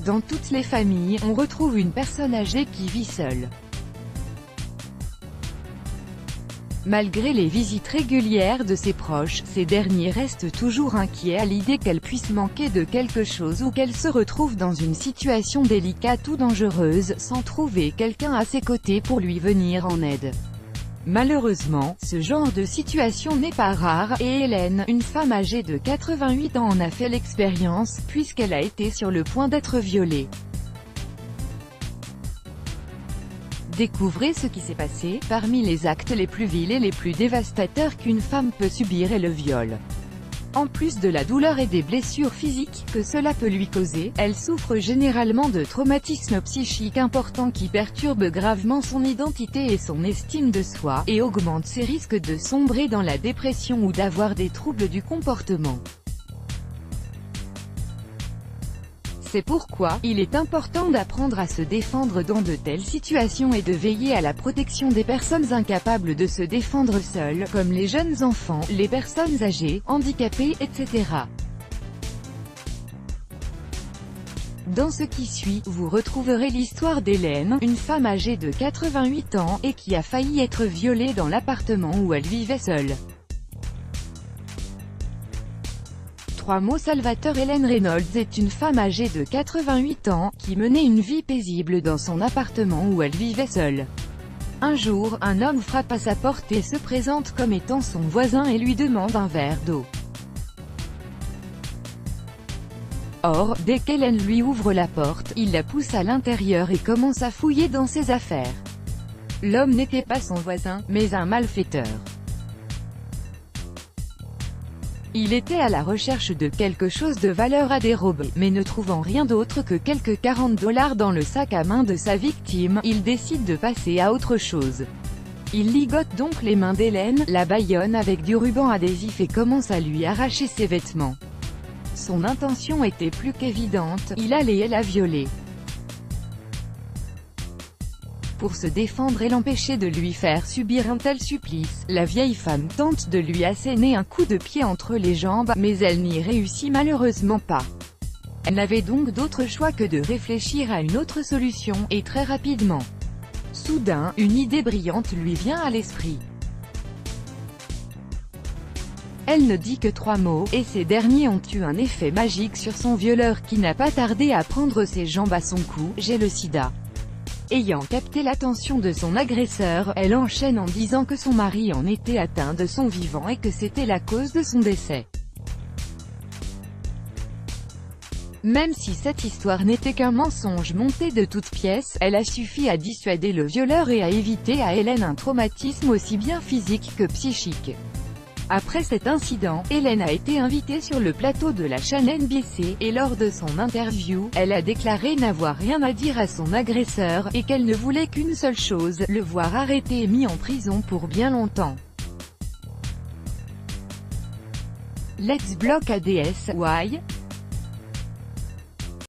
Dans toutes les familles, on retrouve une personne âgée qui vit seule. Malgré les visites régulières de ses proches, ces derniers restent toujours inquiets à l'idée qu'elle puisse manquer de quelque chose ou qu'elle se retrouve dans une situation délicate ou dangereuse, sans trouver quelqu'un à ses côtés pour lui venir en aide. Malheureusement, ce genre de situation n'est pas rare, et Hélène, une femme âgée de 88 ans en a fait l'expérience, puisqu'elle a été sur le point d'être violée. Découvrez ce qui s'est passé. Parmi les actes les plus vils et les plus dévastateurs qu'une femme peut subir est le viol. En plus de la douleur et des blessures physiques que cela peut lui causer, elle souffre généralement de traumatismes psychiques importants qui perturbent gravement son identité et son estime de soi, et augmentent ses risques de sombrer dans la dépression ou d'avoir des troubles du comportement. C'est pourquoi, il est important d'apprendre à se défendre dans de telles situations et de veiller à la protection des personnes incapables de se défendre seules, comme les jeunes enfants, les personnes âgées, handicapées, etc. Dans ce qui suit, vous retrouverez l'histoire d'Hélène, une femme âgée de 88 ans, et qui a failli être violée dans l'appartement où elle vivait seule. 3 mots Salvatore. Hélène Reynolds est une femme âgée de 88 ans, qui menait une vie paisible dans son appartement où elle vivait seule. Un jour, un homme frappe à sa porte et se présente comme étant son voisin et lui demande un verre d'eau. Or, dès qu'Hélène lui ouvre la porte, il la pousse à l'intérieur et commence à fouiller dans ses affaires. L'homme n'était pas son voisin, mais un malfaiteur. Il était à la recherche de quelque chose de valeur à dérober, mais ne trouvant rien d'autre que quelques 40 $ dans le sac à main de sa victime, il décide de passer à autre chose. Il ligote donc les mains d'Hélène, la bâillonne avec du ruban adhésif et commence à lui arracher ses vêtements. Son intention était plus qu'évidente, il allait la violer. Pour se défendre et l'empêcher de lui faire subir un tel supplice, la vieille femme tente de lui asséner un coup de pied entre les jambes, mais elle n'y réussit malheureusement pas. Elle n'avait donc d'autre choix que de réfléchir à une autre solution, et très rapidement. Soudain, une idée brillante lui vient à l'esprit. Elle ne dit que 3 mots, et ces derniers ont eu un effet magique sur son violeur qui n'a pas tardé à prendre ses jambes à son cou. « J'ai le sida ». Ayant capté l'attention de son agresseur, elle enchaîne en disant que son mari en était atteint de son vivant et que c'était la cause de son décès. Même si cette histoire n'était qu'un mensonge monté de toutes pièces, elle a suffi à dissuader le violeur et à éviter à Hélène un traumatisme aussi bien physique que psychique. Après cet incident, Hélène a été invitée sur le plateau de la chaîne NBC, et lors de son interview, elle a déclaré n'avoir rien à dire à son agresseur, et qu'elle ne voulait qu'une seule chose, le voir arrêté et mis en prison pour bien longtemps. Let's block ADS, why?